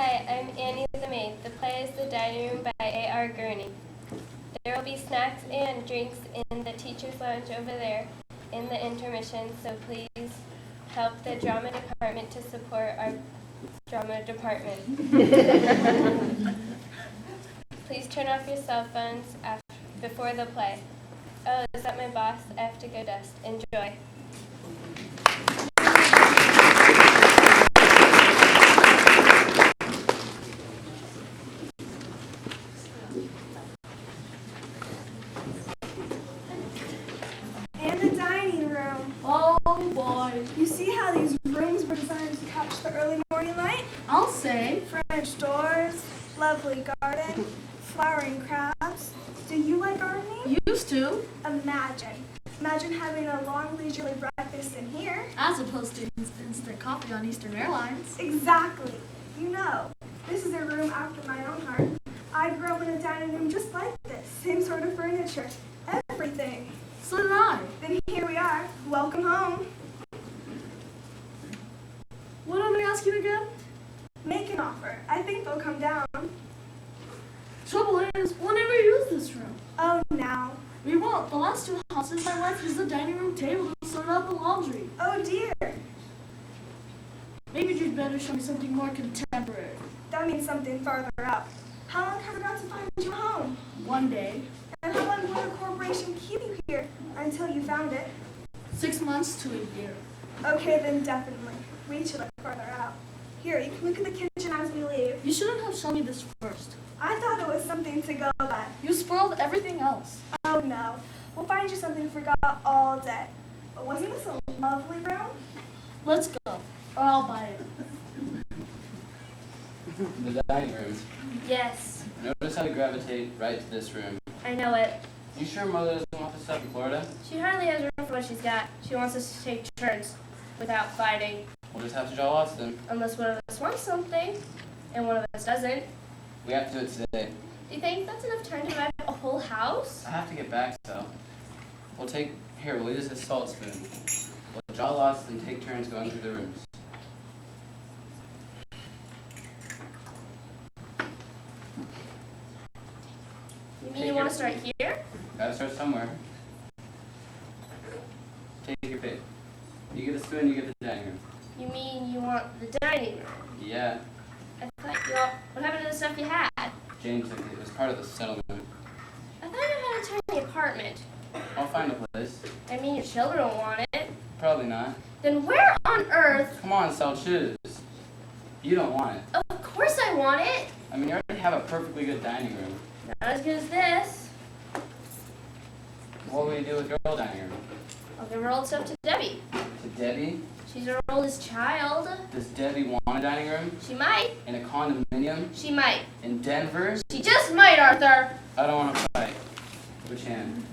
Hi, I'm Annie the maid. The play is The Dining Room by A.R. Gurney. There will be snacks and drinks in the teacher's lounge over there in the intermission, so please help the drama department to support our drama department. Please turn off your cell phones before the play. Oh, is that my boss? I have to go dust. Enjoy. And the dining room. Oh boy. You see how these rooms were designed to catch the early morning light? I'll say. French doors, lovely garden, flowering crabs. Do you like gardening? Used to. Imagine having a long leisurely breakfast in here. As opposed to instant coffee on Eastern Airlines. Exactly. You know, this is a room after my own heart. I grew up in a dining room just like this. Same sort of furniture. Everything. So did I. Then here we are. Welcome home. What am I asking again? Make an offer. I think they'll come down. Trouble is, we'll never use this room. Oh, now. We won't. The last two houses, my wife used the dining room table to sort out the laundry. Oh, dear. Maybe you'd better show me something more contemporary. That means something farther up. How long have we got to find you a home? One day. And how long will the corporation keep you here until you found it? 6 months to a year. Okay, then definitely. We should look farther out. Here, you can look at the kitchen as we leave. You shouldn't have shown me this first. I thought it was something to go by. You spoiled everything else. Oh, no. We'll find you something to forget all day. But wasn't this a lovely room? Let's go, or I'll buy it. The dining room. Yes, Notice how we gravitate right to this room. I know it. You sure Mother doesn't want this stuff in Florida? She hardly has room for what she's got. She wants us to take turns without fighting. We'll just have to draw lots then. Unless one of us wants something, and one of us doesn't. We have to do it today. Do you think that's enough time to wrap a whole house? I have to get back, so. We'll use this salt spoon. We'll draw lots and take turns going through the rooms. You mean you want to start here? Gotta start somewhere. Take your pick. You get the spoon, you get the dining room. You mean you want the dining room? Yeah. I thought you all... What happened to the stuff you had? Jane took it. It was part of the settlement. I thought you had a tiny apartment. I'll find a place. I mean, your children don't want it. Probably not. Then where on earth... Come on, sell shoes. You don't want it. Of course I want it. I mean, you already have a perfectly good dining room. Not as good as this. What will you do with your old dining room? I'll give her old stuff to Debbie. To Debbie? She's our oldest child. Does Debbie want a dining room? She might. In a condominium? She might. In Denver? She just might, Arthur. I don't want to fight. Which hand?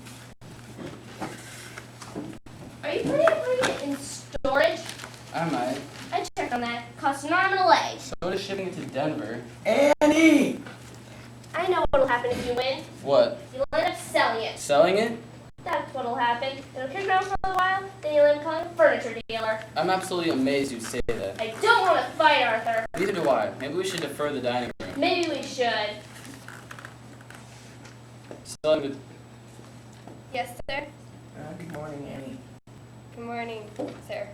Are you putting it in storage? I might. I checked on that. Costs an arm and a leg. So does shipping it to Denver. Annie! I know what'll happen if you win. What? You'll end up selling it. Selling it? That's what'll happen. It'll kick around for a while, then you'll end up becoming a furniture dealer. I'm absolutely amazed you'd say that. I don't want to fight, Arthur. Neither do I. Maybe we should defer the dining room. Maybe we should. Selling the... Yes, sir. Good morning, Annie. Good morning, sir.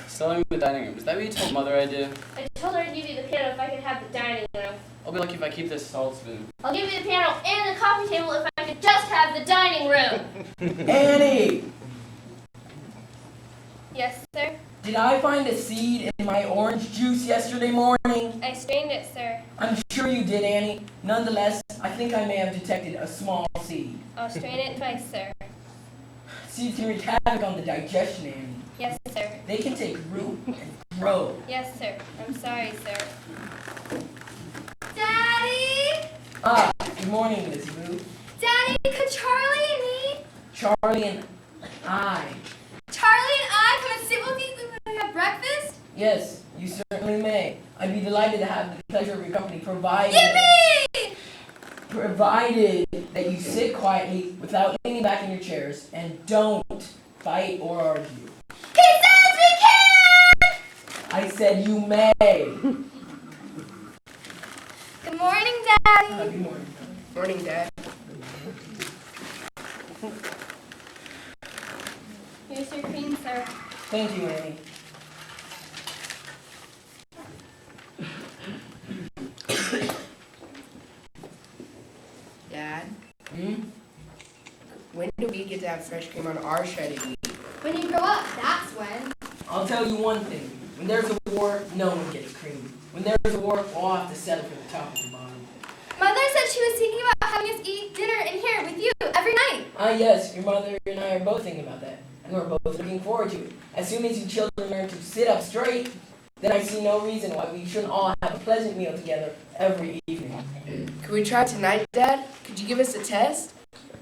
Selling the dining room. Is that what you told Mother I'd do? I told her I'd give you the piano if I could have the dining room. I'll be lucky if I keep this salt spoon. I'll give you the piano and the coffee table if I could just have the dining room. Annie! Yes, sir. Did I find a seed in my orange juice yesterday morning? I strained it, sir. I'm sure you did, Annie. Nonetheless, I think I may have detected a small seed. I'll strain it twice, sir. Seeds can wreak havoc on the digestion, Annie. Yes, sir. They can take root and grow. Yes, sir. I'm sorry, sir. Daddy! Good morning, Miss Boo. Daddy, could Charlie and me? Charlie and I. Charlie and I come and sit with you when we have breakfast? Yes, you certainly may. I'd be delighted to have the pleasure of your company, provided that you sit quietly without leaning back in your chairs and don't fight or argue. He says we can! I said you may. Daddy. Good morning. Morning, Dad. Here's your cream, sir. Thank you, Annie. Dad, Hmm? when do we get to have fresh cream on our shredded wheat? When you grow up, that's when. I'll tell you one thing. When there's a war, no one gets cream. When there's a war, we'll all have to settle for the top and the bottom. Mother said she was thinking about having us eat dinner in here with you every night. Ah, yes, your mother and I are both thinking about that. And we're both looking forward to it. As soon as you children learn to sit up straight, then I see no reason why we shouldn't all have a pleasant meal together every evening. Could we try tonight, Dad? Could you give us a test?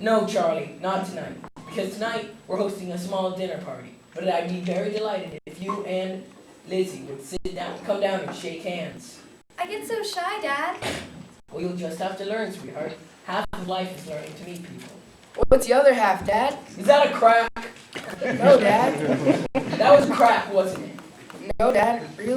No, Charlie, not tonight. Because tonight we're hosting a small dinner party. But I'd be very delighted if you and Lizzie would sit down, come down and shake hands. I get so shy, Dad. Well, you'll just have to learn, sweetheart. Half of life is learning to meet people. What's the other half, Dad? Is that a crack? No, Dad. That was a crack, wasn't it? No, Dad. Really?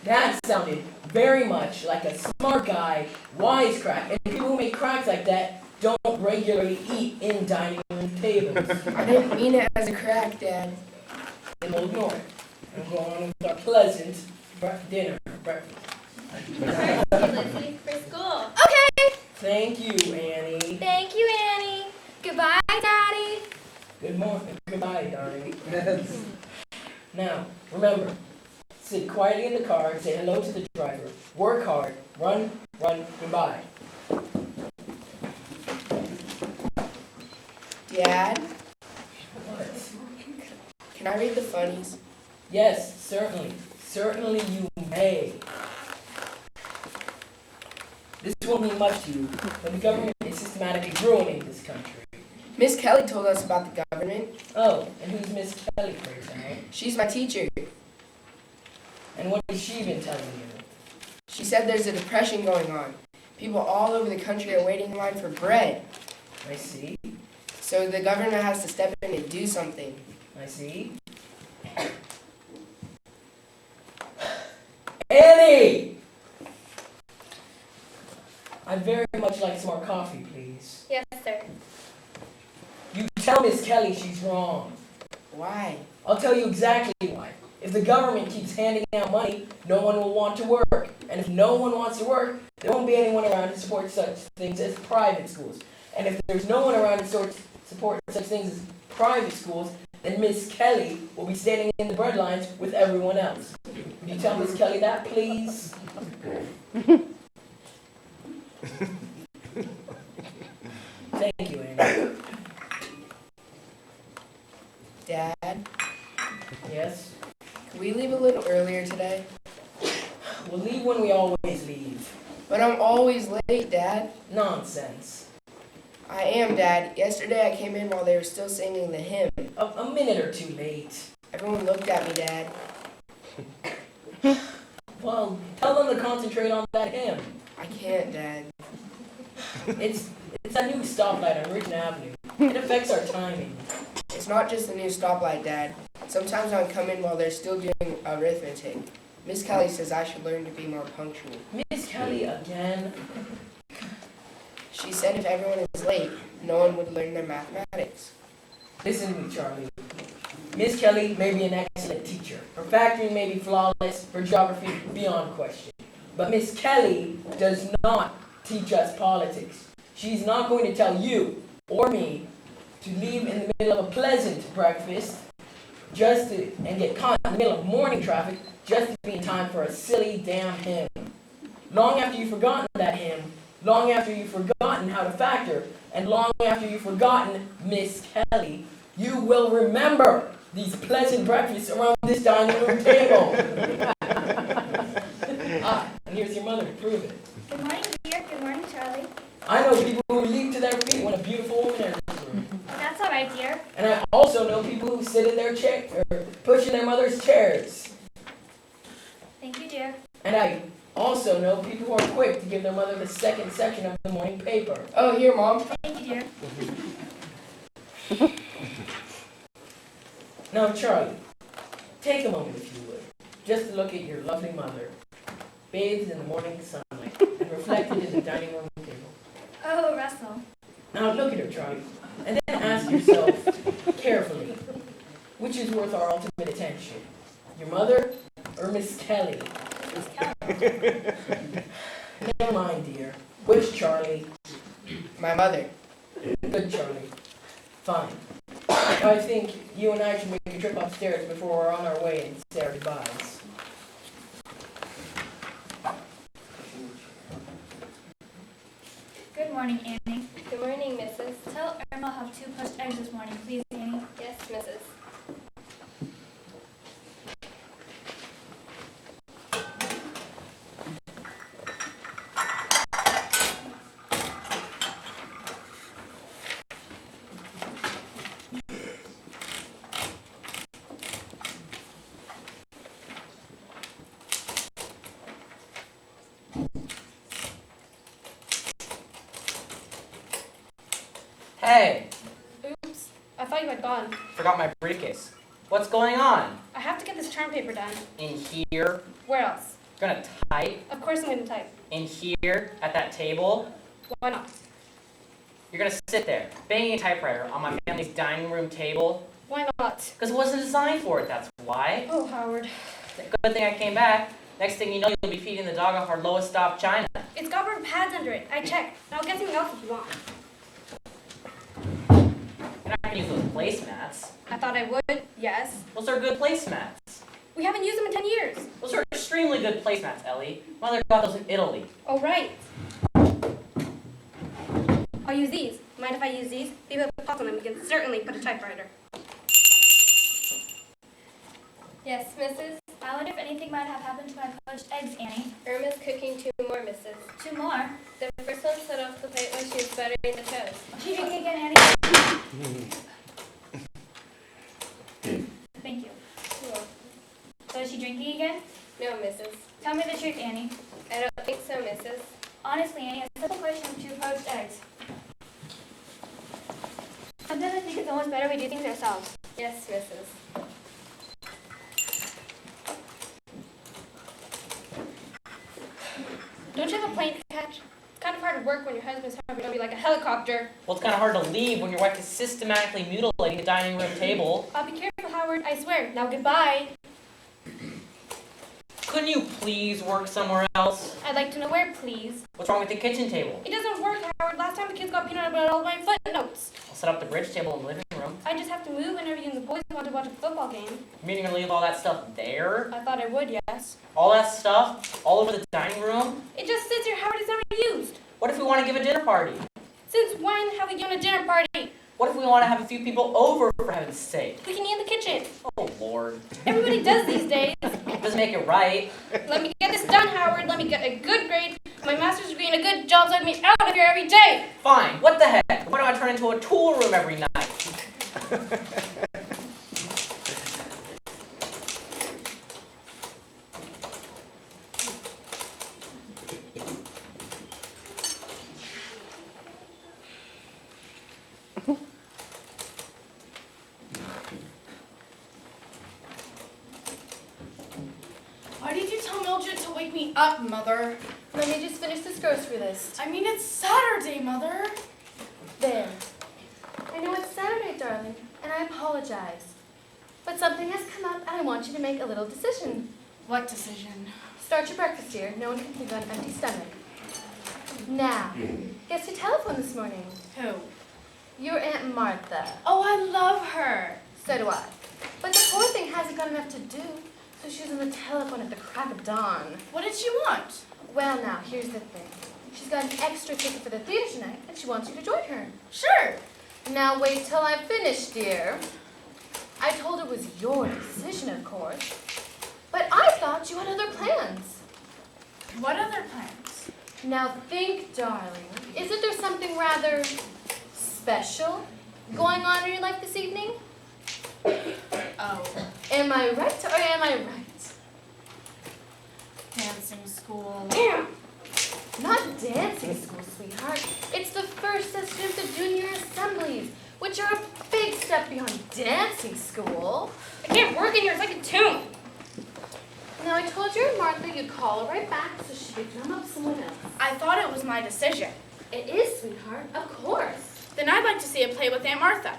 That sounded very much like a smart guy, wise crack. And people who make cracks like that don't regularly eat in dining room tables. I didn't mean it as a crack, Dad. Then we'll ignore it and go on with our pleasant breakfast. Thank you, Lizzie, for school. Okay. Thank you, Annie. Thank you, Annie. Goodbye, Daddy. Good morning. Goodbye, darling. Now, remember, sit quietly in the car and say hello to the driver. Work hard. Run, goodbye. Dad, What? can I read the funnies? Yes, certainly. Certainly you may. This won't mean much to you, but the government is systematically ruining this country. Miss Kelly told us about the government. Oh, and who's Miss Kelly, for example? She's my teacher. And what has she been telling you? She said there's a depression going on. People all over the country are waiting in line for bread. I see. So the government has to step in and do something. I see. Annie! I'd very much like some more coffee, please. Yes, sir. You tell Miss Kelly she's wrong. Why? I'll tell you exactly why. If the government keeps handing out money, no one will want to work. And if no one wants to work, there won't be anyone around to support such things as private schools. And if there's no one around to support such things as private schools, then Miss Kelly will be standing in the bread lines with everyone else. Would you tell Miss Kelly that, please? Thank you, Annie. Dad, Yes? can we leave a little earlier today? We'll leave when we always leave. But I'm always late, Dad. Nonsense. I am, Dad. Yesterday I came in while they were still singing the hymn. A minute or two late. Everyone looked at me, Dad. Well, tell them to concentrate on that hymn. I can't, Dad. It's a new stoplight on Ridge Avenue. It affects our timing. It's not just a new stoplight, Dad. Sometimes I come in while they're still doing arithmetic. Miss Kelly says I should learn to be more punctual. Miss Kelly again. She said if everyone is late, no one would learn their mathematics. Listen to me, Charlie. Miss Kelly may be an excellent teacher. Her factoring may be flawless, her geography beyond question. But Miss Kelly does not teach us politics. She's not going to tell you or me to leave in the middle of a pleasant breakfast and get caught in the middle of morning traffic just to be in time for a silly damn hymn. Long after you've forgotten that hymn, long after you've forgotten how to factor, and long after you've forgotten Miss Kelly, you will remember these pleasant breakfasts around this dining room table. And here's your mother to prove it. Good morning, dear. Good morning, Charlie. I know people who leap to their feet when a beautiful woman enters the room. That's all right, dear. And I also know people who sit in their chair, or push in their mother's chairs. Thank you, dear. And I also know people who are quick to give their mother the second section of the morning paper. Oh, here, Mom. Thank you, dear. Now, Charlie, take a moment, if you would, just to look at your lovely mother, bathed in the morning sunlight and reflected in the dining room Oh, Russell. Now look at her, Charlie, and then ask yourself carefully, which is worth our ultimate attention? Your mother or Miss Kelly? Miss Kelly. Never mind, dear. Which Charlie? My mother. Good, Charlie. Fine. I think you and I should make a trip upstairs before we're on our way and say our goodbyes. Good morning, Annie. Good morning, Mrs. Tell Irma I'll have 2 poached eggs this morning, please, Annie. Yes, Mrs. Hey, Oops, I thought you had gone. forgot my briefcase. What's going on? I have to get this term paper done. In here? Where else? Gonna type? Of course I'm going to type. In here? At that table? Why not? You're gonna sit there, banging a typewriter on my family's dining room table? Why not? Because it wasn't designed for it, that's why. Oh, Howard. Good thing I came back. Next thing you know, you'll be feeding the dog off our lowest stop china. It's got rubber pads under it. I checked. I'll get something else if you want. You're not gonna use those placemats. I thought I would. Yes. Those are good placemats. We haven't used them in 10 years. Those are extremely good placemats, Ellie. Mother got those in Italy. Oh, right. I'll use these. Mind if I use these? Maybe I'll pop on them. We can certainly put a typewriter. Yes, Mrs. I wonder if anything might have happened to my poached eggs, Annie. Irma's cooking 2 more, Mrs. 2 more. The first one slid off the plate while she was buttering the toast. Is she drinking again, Annie? Thank you. Cool. So is she drinking again? No, Mrs. Tell me the truth, Annie. I don't think so, Mrs. Honestly, Annie, a simple question of 2 poached eggs. Sometimes I think it's almost better we do things ourselves. Yes, Mrs. Don't you have a plane to catch? It's kind of hard to work when your husband's having to be like a helicopter. Well, it's kind of hard to leave when your wife is systematically mutilating the dining room table. I'll be careful, Howard. I swear. Now, goodbye. Couldn't you please work somewhere else? I'd like to know where, please. What's wrong with the kitchen table? It doesn't work, Howard. Last time the kids got peanut butter all over my footnotes. I'll set up the bridge table in the living room. I just have to move whenever you and the boys want to watch a football game. You mean you're gonna leave all that stuff there? I thought I would, yes. All that stuff? All over the dining room? It just sits here, Howard. It's never used. What if we want to give a dinner party? Since when have we given a dinner party? What if we want to have a few people over, for heaven's sake? We can eat in the kitchen. Oh, Lord. Everybody does these days. Doesn't make it right. Let me get this done, Howard. Let me get a good grade, my master's degree, and a good job so I can be out of here every day. Fine. What the heck? Why don't I turn into a tool room every night? Why did you tell Mildred to wake me up, Mother? Let me just finish this grocery list. I mean, it's Saturday, Mother. There. I know it's Saturday, darling, and I apologize. But something has come up, and I want you to make a little decision. What decision? Start your breakfast, dear. No one can think on an empty stomach. Now, guess who telephoned this morning? Who? Your Aunt Martha. Oh, I love her. So do I. But the poor thing hasn't got enough to do, so she's on the telephone at the crack of dawn. What did she want? Well, now, here's the thing. She's got an extra ticket for the theater tonight, and she wants you to join her. Sure. Now, wait till I finish, dear. I told her it was your decision, of course. But I thought you had other plans. What other plans? Now, think, darling. Isn't there something rather special going on in your life this evening? Oh, Am I right or am I right? dancing school. Damn! Not dancing school, sweetheart. It's the first session of the junior assemblies, which are a big step beyond dancing school. I can't work in here. It's like a tomb. Now, I told your Aunt Martha you'd call her right back so she could drum up someone else. I thought it was my decision. It is, sweetheart, of course. Then I'd like to see a play with Aunt Martha.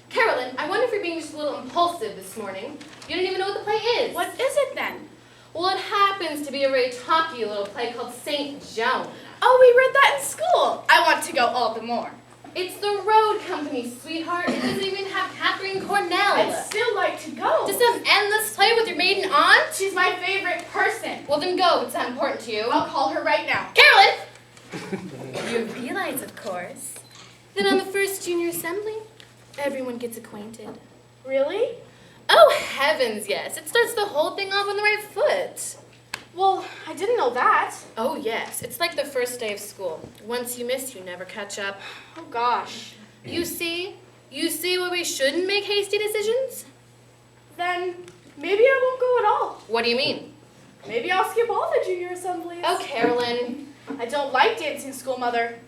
Carolyn, I wonder if you're being just a little impulsive this morning. You don't even know what the play is. What is it then? Well, it happens to be a very talky little play called St. Joan. Oh, we read that in school. I want to go all the more. It's the road company, sweetheart. It doesn't even have Catherine Cornell. I'd still like to go. To some endless play with your maiden aunt? She's my favorite person. Well, then go. It's that important to you. I'll call her right now. Carolyn! You realize, of course, that on the first junior assembly, everyone gets acquainted. Really? Oh, heavens, yes. It starts the whole thing off on the right foot. Well, I didn't know that. Oh, yes. It's like the first day of school. Once you miss, you never catch up. Oh, gosh. You see why we shouldn't make hasty decisions? Then maybe I won't go at all. What do you mean? Maybe I'll skip all the junior assemblies. Oh, Carolyn. I don't like dancing school, Mother.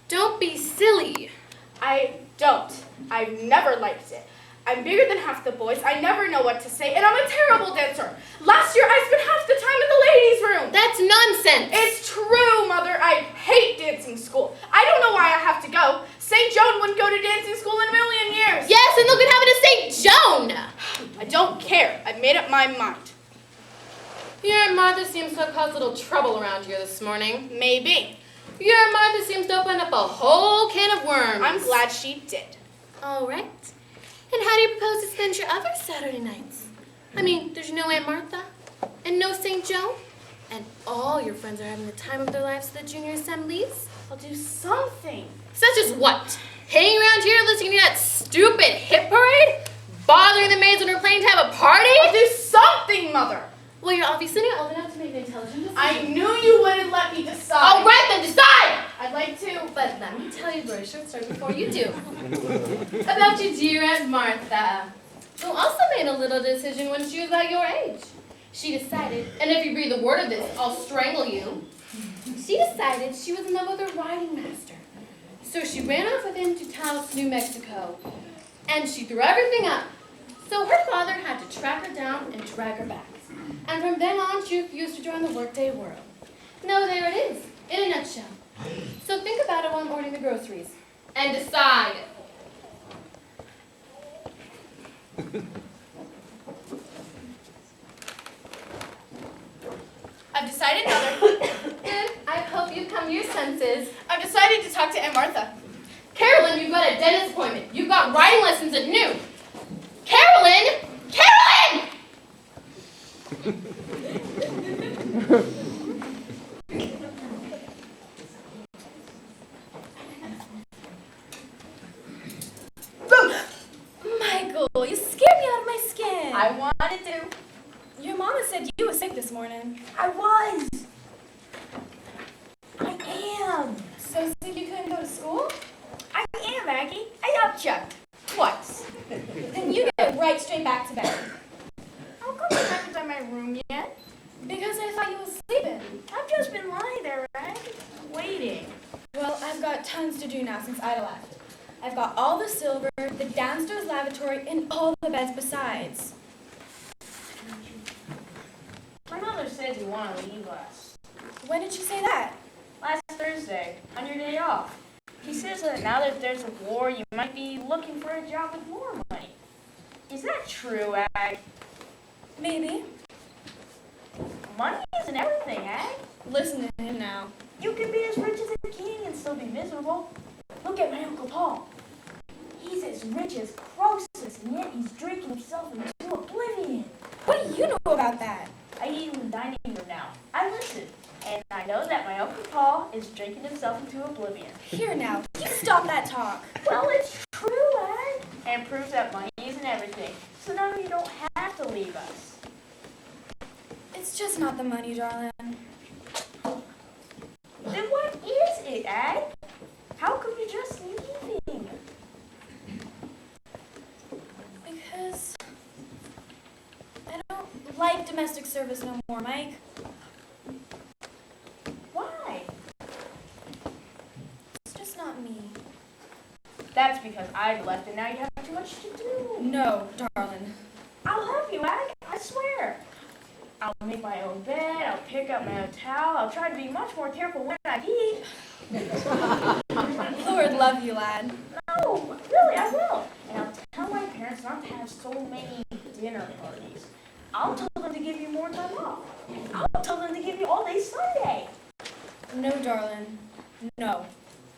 Don't be silly. I don't. I've never liked it. I'm bigger than half the boys. I never know what to say, and I'm a terrible dancer. Last year, I spent half the time in the ladies' room. That's nonsense. It's true, Mother. I hate dancing school. I don't know why I have to go. St. Joan wouldn't go to dancing school in a million years. Yes, and look what happened to St. Joan. I don't care. I've made up my mind. Your Aunt Martha seems to have caused a little trouble around here this morning. Maybe. Your Aunt Martha seems to open up a whole can of worms. I'm glad she did. All right. And how do you propose to spend your other Saturday nights? I mean, there's no Aunt Martha, and no St. Joan, and all your friends are having the time of their lives at the junior assemblies. I'll do something. Such as what? Hanging around here listening to that stupid hit parade? Bothering the maids when they're planning to have a party? I'll do something, Mother. Well, you're obviously not old enough to make an intelligent decision. I knew you wouldn't let me decide. All right, then decide! I'd like to. But let me tell you a very short story before you do. About your dear Aunt Martha, who also made a little decision when she was about your age. She decided, and if you breathe a word of this, I'll strangle you. She decided she was in love with her riding master. So she ran off with him to Taos, New Mexico. And she threw everything up. So her father had to track her down and drag her back. And from then on, she refused to join the workday world. Now there it is, in a nutshell. So think about it while I'm ordering the groceries. And decide. I've decided, Mother. Good. I hope you've come to your senses. I've decided to talk to Aunt Martha. Carolyn, you've got a dentist appointment. You've got writing lessons at noon. Carolyn! Carolyn! Michael, you scared me out of my skin. I wanted to. Your mama said you were sick this morning. I was. I am. So sick you couldn't go to school? I am, Aggie. I got chucked. Twice. Then you get right straight back to bed. How come you haven't done my room yet? Because I thought you were sleeping. I've just been lying there, right? Waiting. Well, I've got tons to do now since Ida left. I've got all the silver, the downstairs lavatory, and all the beds besides. My mother said you want to leave us. When did she say that? Last Thursday, on your day off. She says that now that there's a war, you might be looking for a job with more money. Is that true, Ag? Maybe. Money isn't everything, Ag. Listen to him now. You can be as rich as a king and still be miserable. Look at my Uncle Paul. He's as rich as Croesus, and yet he's drinking himself into oblivion. What do you know about that? I eat in the dining room now. I listen, and I know that my Uncle Paul is drinking himself into oblivion. Here now, you stop that talk. Well, it's true, Ag. And proves that money isn't everything. So now you don't have to leave us. It's just not the money, darling. Then what is it, Ag? How come you're just leaving? Because I don't like domestic service no more, Mike. Why? It's just not me. That's because I've left and now you have too much to do. No, darling. I'll help you, Ag. I swear. I'll make my own bed, I'll pick up my own towel, I'll try to be much more careful when I eat. Lord love you, lad. No, really, I will. And I'll tell my parents not to have so many dinner parties. I'll tell them to give you more time off. I'll tell them to give you all day Sunday. No, darling. No.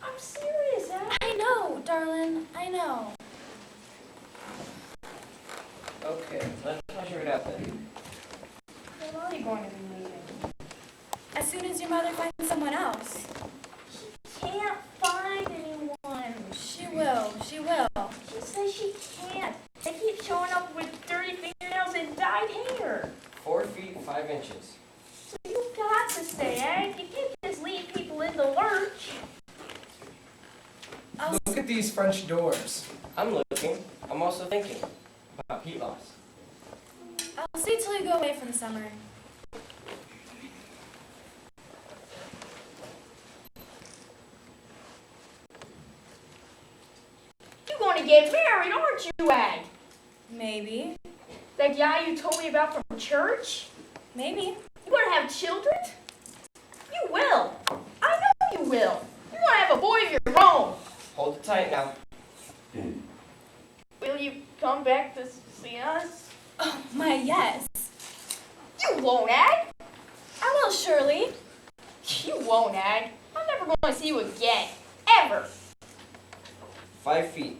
I'm serious, Al. I know, darling. I know. Okay, let's measure it out then. When are you going to be leaving? As soon as your mother finds someone else. She can't find anyone. She will. She will. She says she can't. They keep showing up with dirty fingernails and dyed hair. 4 feet 5 inches. So you've got to stay, eh? You can't just leave people in the lurch. Look at these French doors. I'm looking. I'm also thinking about heat loss. I'll stay till you go away for the summer. You're going to get married, aren't you, Ag? Maybe. That guy you told me about from church? Maybe. You going to have children? You will. I know you will. You want to have a boy of your own. Hold it tight now. Will you come back to see us? Oh, my, yes. You won't, Ag. I will, surely. You won't, Ag. I'm never going to see you again. Ever. 5 feet.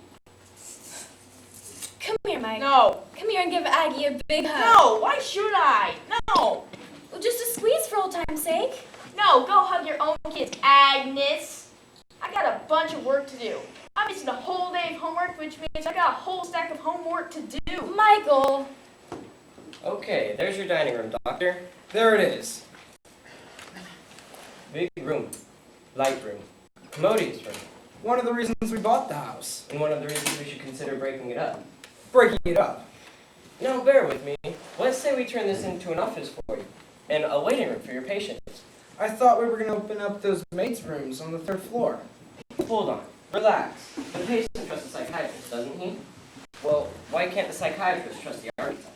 Come here, Mike. No. Come here and give Aggie a big hug. No. Why should I? No. Well, just a squeeze for old time's sake. No. Go hug your own kids, Agnes. I got a bunch of work to do. I'm missing a whole day of homework, which means I got a whole stack of homework to do. Michael. Okay, there's your dining room, Doctor. There it is. Big room. Light room. Commodious room. One of the reasons we bought the house. And one of the reasons we should consider breaking it up. Breaking it up. Now, bear with me. Let's say we turn this into an office for you. And a waiting room for your patients. I thought we were going to open up those maids' rooms on the 3rd floor. Hold on. Relax. The patient trusts the psychiatrist, doesn't he? Well, why can't the psychiatrist trust the architect?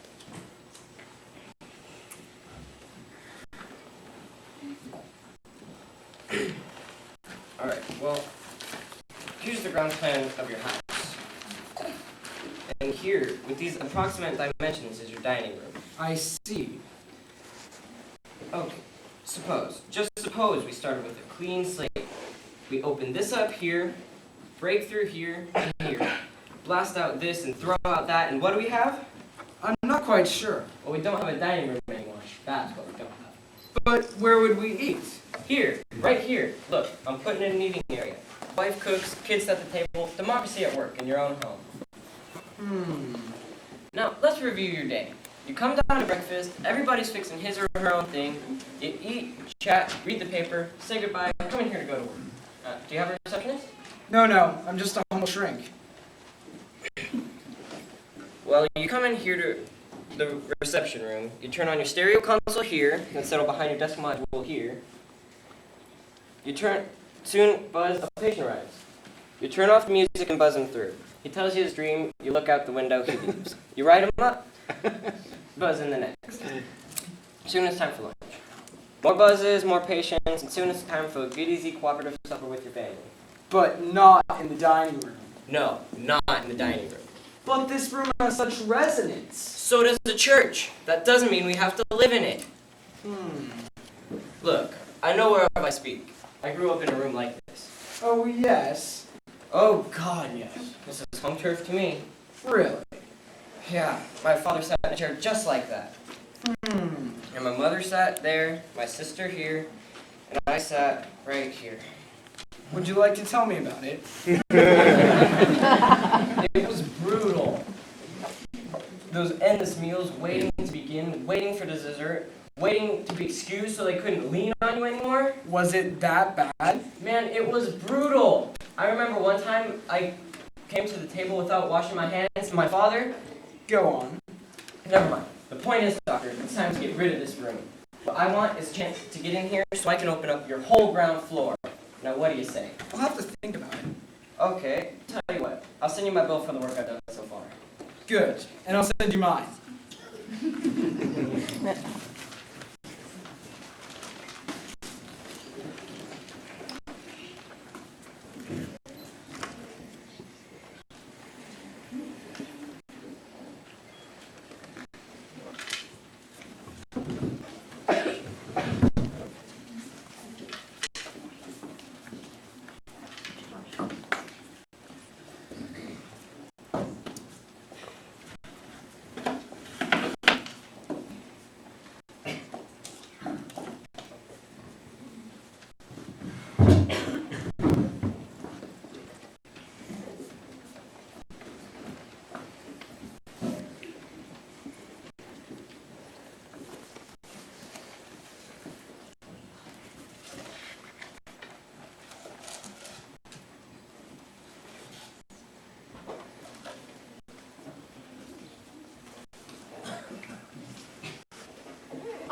Alright, well, here's the ground plan of your house. And here, with these approximate dimensions, is your dining room. I see. Okay, just suppose we started with a clean slate. We open this up here, break through here and here, blast out this and throw out that, and what do we have? I'm not quite sure. Well, we don't have a dining room anymore. That's what we don't have. But where would we eat? Here, right here. Look, I'm putting in an eating area. Wife cooks, kids set the table, democracy at work in your own home. Now, let's review your day. You come down to breakfast, everybody's fixing his or her own thing. You eat, chat, read the paper, say goodbye, come in here to go to work. Do you have a receptionist? No, I'm just a humble shrink. Well, you come in here to the reception room, you turn on your stereo console here, and settle behind your desk module here. Soon buzz a patient arrives. You turn off the music and buzz him through. He tells you his dream, you look out the window, he leaves. You write him up, buzz in the next. Soon it's time for lunch. More buzzes, more patients, and soon it's time for a good, easy, cooperative supper with your family. But not in the dining room. No, not in the dining room. But this room has such resonance. So does the church. That doesn't mean we have to live in it. Look, I know whereof I speak. I grew up in a room like this. Oh, yes. Oh, God, yes. This is home turf to me. Really? Yeah, my father sat in a chair just like that. And my mother sat there, my sister here, and I sat right here. Would you like to tell me about it? It was brutal. Those endless meals, waiting to begin, waiting for the dessert, waiting to be excused so they couldn't lean on you anymore. Was it that bad? Man, it was brutal. I remember one time I came to the table without washing my hands, and my father... Go on. Never mind. The point is, doctor, it's time to get rid of this room. What I want is a chance to get in here so I can open up your whole ground floor. Now, what do you say? I'll have to think about it. Okay, tell you what. I'll send you my bill for the work I've done so far. Good. And I'll send you mine.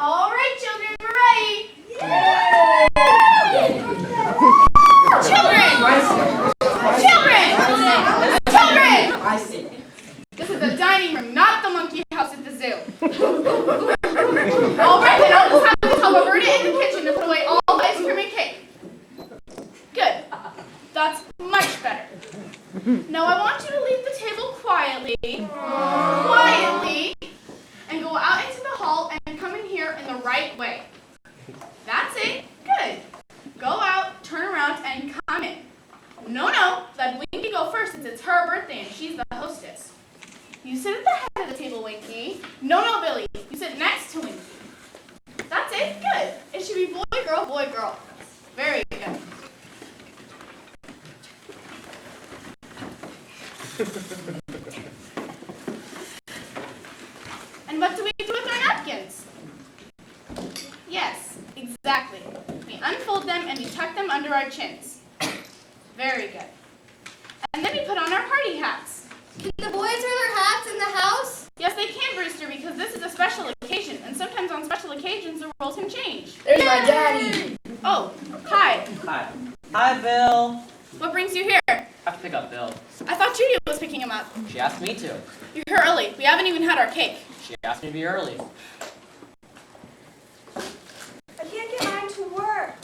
All right, children, we're ready. Children! I see. This is the dining room, not the monkey house at the zoo. All right, then I'll just have to tell Roberta in the kitchen to put away all the ice cream and cake. Good. That's much better. Now I want you to leave the table quietly, and go out into the hall and come in here in the right way. That's it. Good. Go out, turn around, and come in. No, let Winky go first since it's her birthday and she's the hostess. You sit at the head of the table, Winky. No, Billy. You sit next to Winky. That's it. Good. It should be boy, girl. Very good. And what do we do with our napkins? Yes, exactly. We unfold them and we tuck them under our chins. Very good. And then we put on our party hats. Can the boys wear their hats in the house? Yes, they can, Brewster, because this is a special occasion, and sometimes on special occasions the rules can change. There's my daddy. Oh, hi. Hi. Hi, Bill. What brings you here? I have to pick up Bill. I thought Judy was picking him up. She asked me to. You're here early. We haven't even had our cake. She asked me to be early. I can't get mine to work.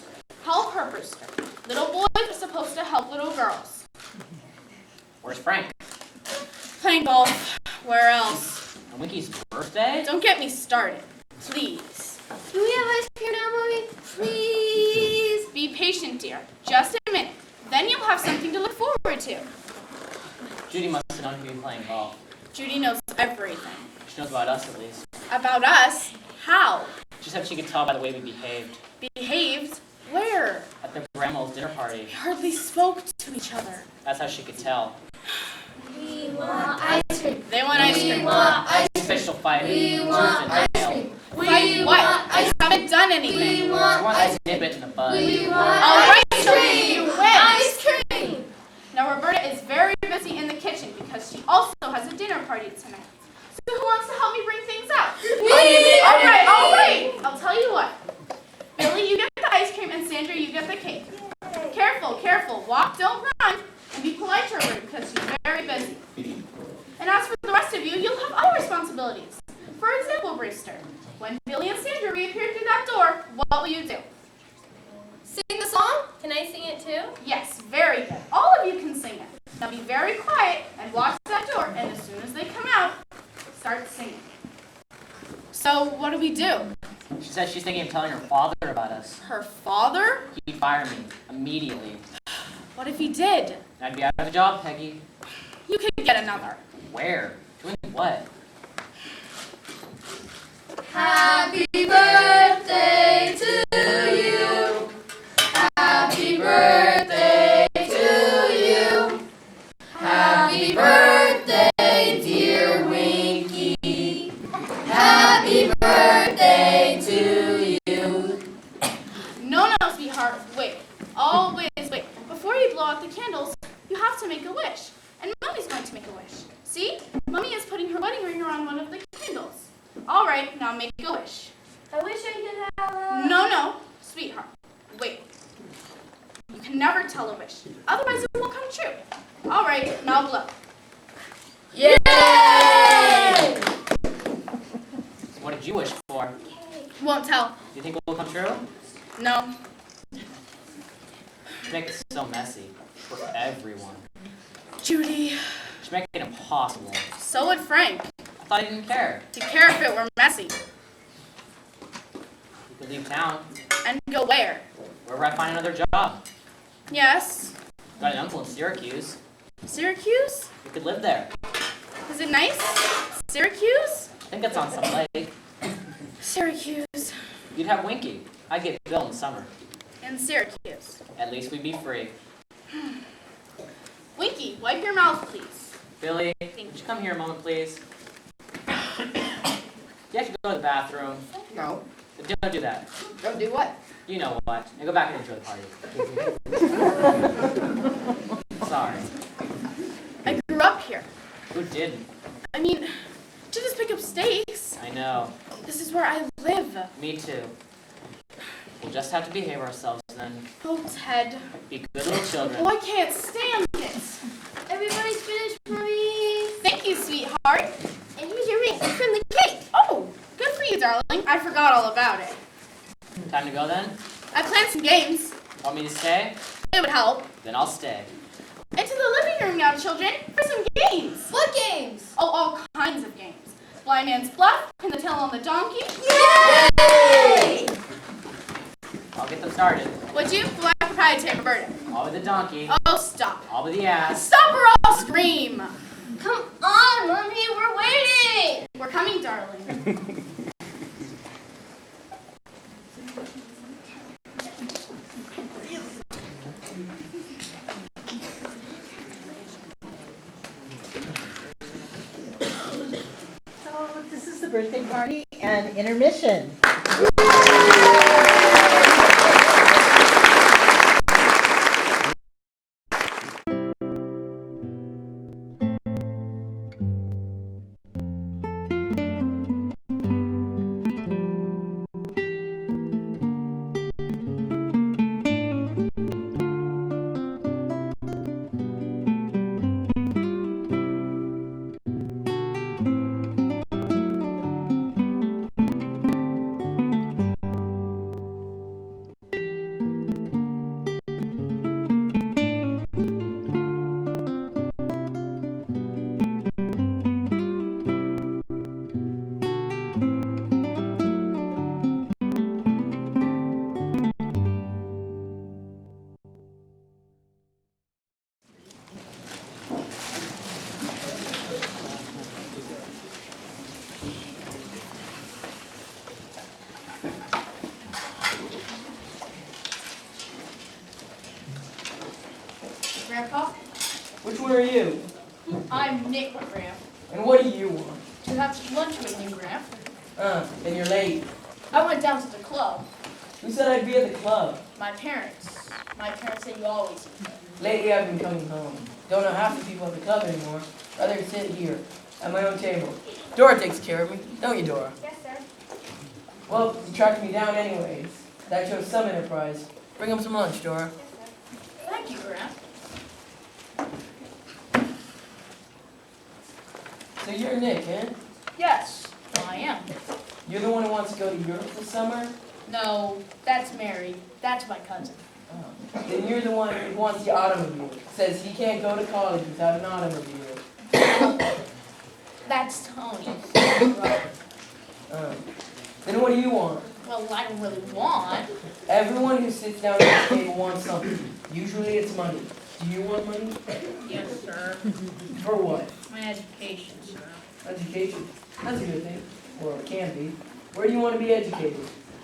Help her, Brewster. Little boys are supposed to help little girls. Where's Frank? Playing golf. Where else? On Winky's birthday? Don't get me started. Please. Do we have ice cream now, Mommy? Please. Be patient, dear. Just a minute. Then you'll have something to look forward to. Judy must have known he'd be playing golf. Judy knows everything. She knows about us, at least. About us? How? She said she could tell by the way we behaved. Behaved? Where? At their grandma's dinner party. We hardly spoke to each other. That's how she could tell. We want ice cream. They want ice cream. We want ice cream. Official fight. We Truth want and ice denial. cream. Fight what? I haven't done anything. We want I ice nip it in the bud. We want All right, ice so cream. you win. Ice cream. Now Roberta is very busy in the kitchen because she also has a dinner party tonight. So who wants to help me bring things out? Me. All right. I'll tell you what. Billy, you get the ice cream, and Sandra, you get the cake. Careful. Walk, don't run, and be polite to her because she's very busy. And as for the rest of you, you'll have other responsibilities. For example, Brewster, when Billy and Sandra reappear through that door, what will you do? Sing the song? Can I sing it too? Yes, very good. All of you can sing it. Now be very quiet and watch that door, and as soon as they come out, start singing. So, what do we do? She said she's thinking of telling her father about us. Her father? He'd fire me immediately. What if he did? I'd be out of a job, Peggy. You could get another. Where? Doing what? Happy birthday to you. Happy birthday to you. Happy birthday, dear Winky. Happy birthday to you. No, sweetheart. Wait. Always wait. Before you blow out the candles, you have to make a wish. And Mommy's going to make a wish. See? Mommy is putting her wedding ring around one of the candles. All right, now make a wish. I wish I could have a... No, sweetheart. Wait. You can never tell a wish. Otherwise, it won't come true. All right, now blow. Yay! What did you wish for? Won't tell. Do you think it will come true? No. You make it so messy for everyone. Judy. You make it impossible. So would Frank. I thought he didn't care. He'd care if it were messy. You could leave town. And go where? Wherever I find another job. Yes. Got an uncle in Syracuse. Syracuse? You could live there. Is it nice? Syracuse? I think it's on some lake. Syracuse. You'd have Winky. I'd get Bill in summer. In Syracuse. At least we'd be free. Winky, wipe your mouth, please. Billy, would you come here a moment, please? You have to go to the bathroom. No. Don't do that. Don't do what? You know what. And go back and enjoy the party. Sorry. I grew up here. Who didn't? I mean, to just pick up stakes. I know. This is where I live. Martha. Me too. We'll just have to behave ourselves then. Oh, Ted. Be good little children. Oh, I can't stand this. Everybody's finished, Mommy. Thank you, sweetheart. And here's your ring from the cake. Oh, good for you, darling. I forgot all about it. Time to go then? I planned some games. Want me to stay? It would help. Then I'll stay. Into the living room now, children, for some games. What games? Oh, all kinds of games. Blind Man's Bluff, Pin the Tail on the Donkey. Yay! I'll get them started. Would you? Black Proprietary Roberta. All with the donkey. Oh, stop. All with the ass. Stop or I'll scream. Come on, Mommy, we're waiting. We're coming, darling. So this is the birthday party and intermission. Grandpa, Which one are you? I'm Nick, Grandpa. And what do you want? To have lunch with you, Grandpa. And you're late. I went down to the club. Who said I'd be at the club? My parents. My parents say you always eat there. Lately I've been coming home. Don't know half the people at the club anymore. Rather sit here, at my own table. Dora takes care of me, don't you, Dora? Yes, sir. Well, you tracked me down anyways. That shows some enterprise. Bring up some lunch, Dora. Thank you, Grandpa. So you're Nick, eh? Yes, I am. You're the one who wants to go to Europe this summer? No, that's Mary. That's my cousin. Oh. Then you're the one who wants the automobile. Says he can't go to college without an automobile. That's Tony. Then what do you want? Well, I don't really want. Everyone who sits down at the table wants something. Usually it's money. Do you want money? Yes, sir. For what? My education, sir. Education. That's a good thing. Or it can be. Where do you want to be educated?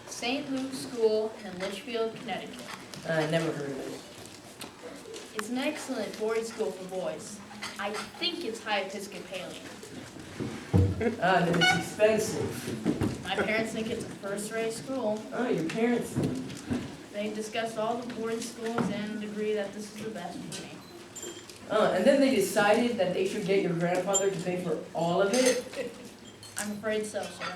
St. Luke's School in Litchfield, Connecticut. I never heard of it. It's an excellent boarding school for boys. I think it's high Episcopalian. Then it's expensive. My parents think it's a first-rate school. Oh, your parents. They discussed all the boarding schools and agree that this is the best for me. And then they decided that they should get your grandfather to pay for all of it? I'm afraid so, sir.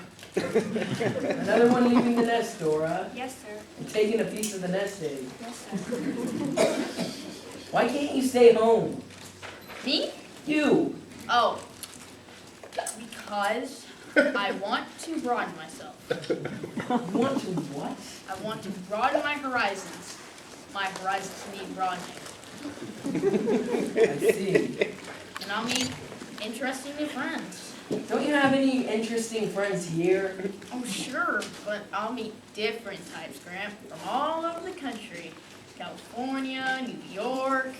Another one leaving the nest, Dora. Yes, sir. And taking a piece of the nest egg. Yes, sir. Why can't you stay home? Me? You. Oh. Because I want to broaden myself. You want to what? I want to broaden my horizons. My horizons need broadening. I see. And I'll meet interesting new friends. Don't you have any interesting friends here? Oh, sure, but I'll meet different types, Grant, from all over the country. California, New York.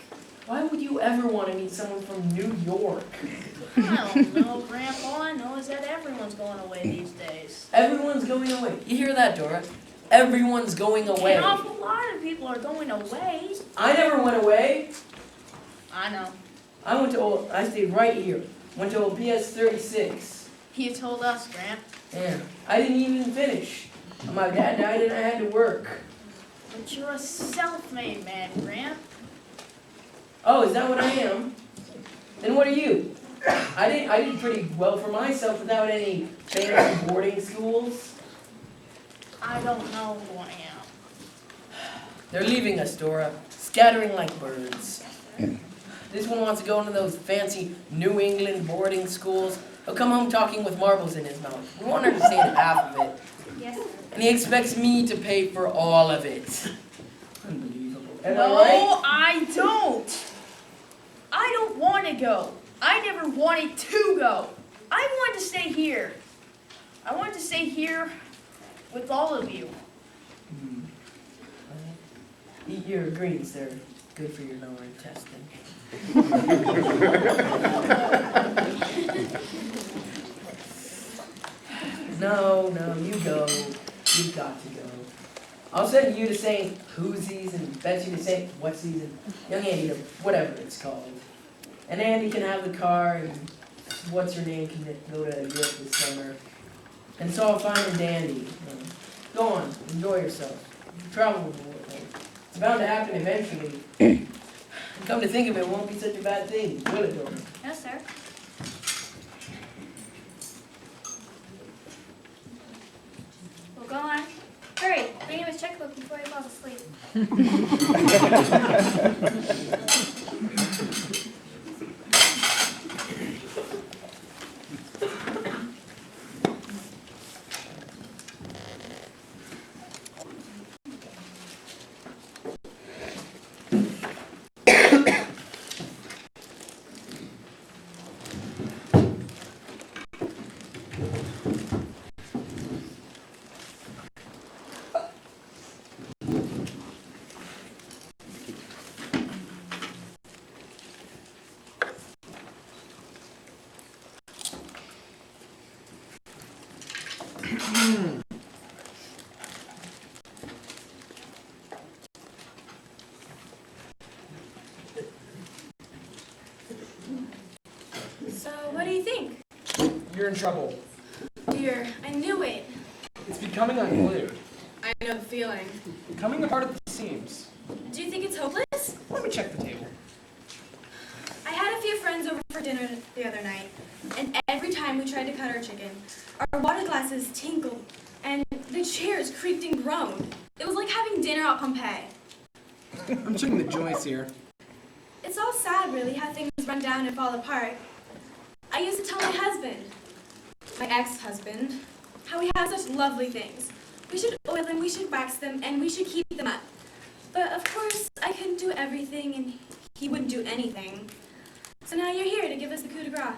Why would you ever want to meet someone from New York? I don't know, Grant. All I know is that everyone's going away these days. Everyone's going away. You hear that, Dora? Everyone's going away. An awful lot of people are going away. I never went away. I know. I stayed right here. Went to old PS 36. You told us, Grant. Yeah. I didn't even finish. My dad died and I had to work. But you're a self-made man, Grant. Oh, is that what I am? Then what are you? I did pretty well for myself without any fancy boarding schools. I don't know who I am. They're leaving us, Dora, scattering like birds. This one wants to go into those fancy New England boarding schools. He'll come home talking with marbles in his mouth. We won't understand half of it. Yes, sir. And he expects me to pay for all of it. Unbelievable. Am I No, right? I don't. I don't want to go. I never wanted to go. I wanted to stay here. I wanted to stay here with all of you. Eat your greens, they're good for your lower intestine. No, you go. You've got to go. I'll send you to say whoosies and Betsy to say whatsies and young Andy to whatever it's called. And Andy can have the car and what's her name can go to Europe this summer. And it's all fine and dandy. Go on, enjoy yourself. Travel the world. It's bound to happen eventually. Come to think of it, it won't be such a bad thing, will it, Dora? No, sir. Well, go on. Hurry, bring him his checkbook before he falls asleep. So, what do you think? You're in trouble. Dear, I knew it. It's becoming unglued. I know the feeling. Coming apart at the seams. Do you think it's hopeless? Let me check the table. I had a few friends over for dinner the other night, and every time we tried to cut our chicken, our water glasses tinkled, and the chairs creaked and groaned. It was like having dinner at Pompeii. I'm checking the joints here. It's all sad, really, how things run down and fall apart. I used to tell my husband, my ex-husband, how we have such lovely things. We should oil them, we should wax them, and we should keep them up. But of course, I couldn't do everything, and he wouldn't do anything. So now you're here to give us the coup de grace.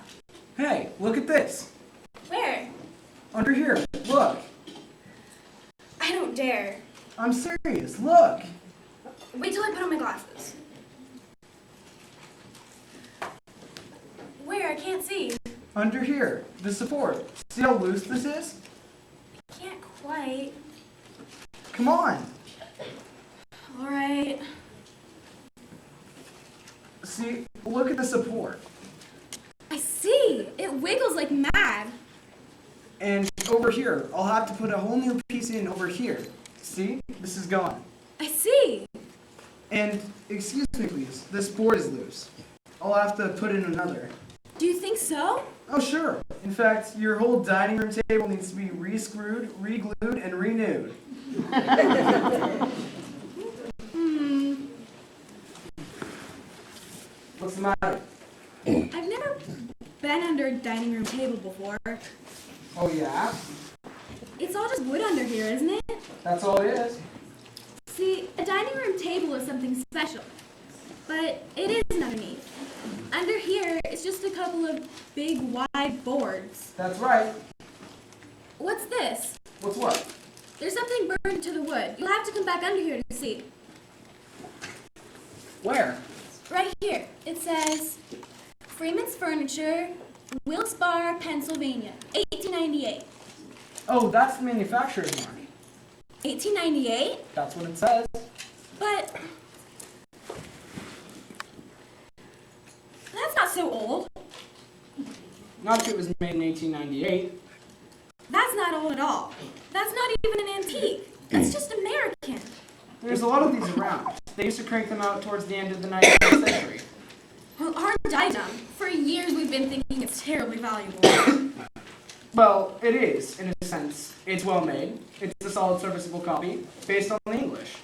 Hey, look at this. Where? Under here. Look. I don't dare. I'm serious. Look. Wait till I put on my glasses. Where? I can't see. Under here. The support. See how loose this is? Can't quite. Come on. All right. See, look at the support. I see. It wiggles like mad. And over here, I'll have to put a whole new piece in over here. See? This is gone. I see. And, excuse me please, this board is loose. I'll have to put in another. Do you think so? Oh, sure. In fact, your whole dining room table needs to be re-screwed, re-glued, and renewed. What's the matter? I've never been under a dining room table before. Oh, yeah? It's all just wood under here, isn't it? That's all it is. See, a dining room table is something special. But it isn't underneath. Under here, it's just a couple of big, wide boards. That's right. What's this? What's what? There's something burned to the wood. You'll have to come back under here to see. Where? Right here. It says, Freeman's Furniture, Wilkes-Barre, Pennsylvania, 1898. Oh, that's the manufacturer's mark. 1898? That's what it says. But that's not so old. Not if it was made in 1898. That's not old at all. That's not even an antique. That's just American. There's a lot of these around. They used to crank them out towards the end of the 19th century. Well, aren't I dumb? For years we've been thinking it's terribly valuable. Well, it is, in a sense. sense. It's well made. It's a solid serviceable copy based on the English.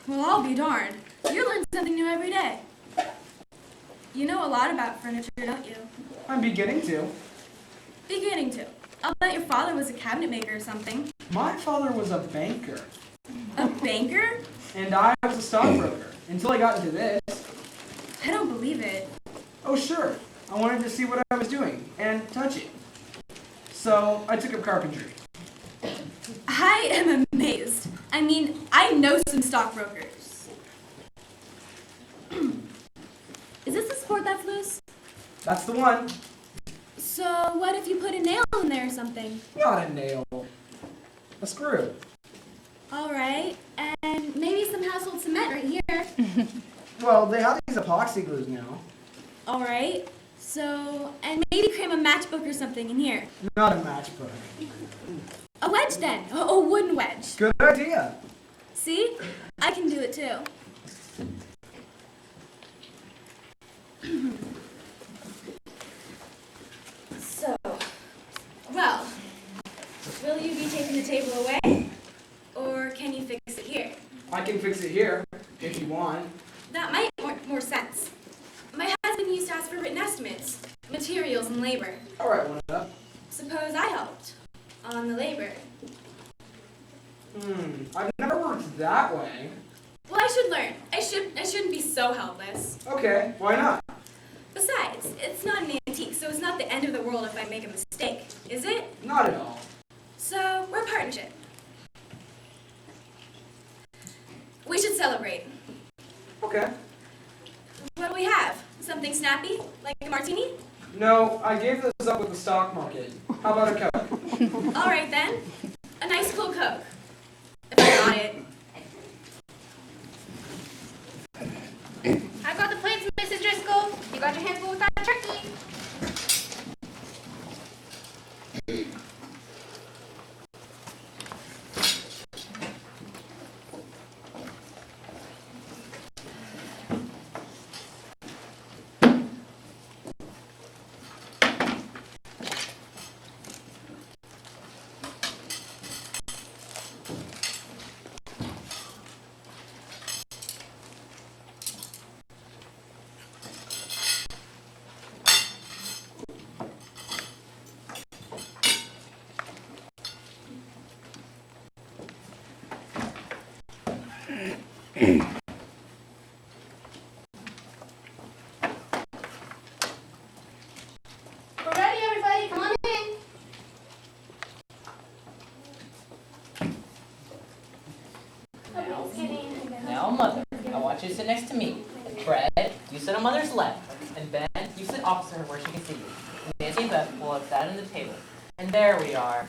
Well, I'll be darned. You learn something new every day. You know a lot about furniture, don't you? I'm beginning to. Beginning to. I'll bet your father was a cabinet maker or something. My father was a banker. A banker? And I was a stockbroker until I got into this. I don't believe it. Oh, sure. I wanted to see what I was doing and touch it. So I took up carpentry. I am amazed. I mean, I know some stockbrokers. Is this the sport that's loose? That's the one. So what if you put a nail in there or something? Not a nail. A screw. All right, and maybe some household cement right here. Well, they have these epoxy glues now. All right, so, and maybe cram a matchbook or something in here. Not a matchbook. A wedge then, a wooden wedge. Good idea. See, I can do it too. So, well, will you be taking the table away? Or can you fix it here? I can fix it here, if you want. That might make more sense. My husband used to ask for written estimates, materials and labor. All right, one up. Suppose I helped on the labor. I've never worked that way. Well, I should learn. I shouldn't be so helpless. Okay, why not? Besides, it's not an antique, so it's not the end of the world if I make a mistake, is it? Not at all. So, we're a partnership. We should celebrate. Okay. What do we have? Something snappy? Like a martini? No, I gave this up with the stock market. How about a Coke? All right then. A nice cool Coke. If I got it. I've got the plates, Mrs. Driscoll. You got your hands full with that turkey. We're ready, everybody. Come on in. Now, Mother, I want you to sit next to me. Fred, you sit on Mother's left. And Ben, you sit opposite her where she can see you. And Nancy and Beth will have that on the table. And there we are.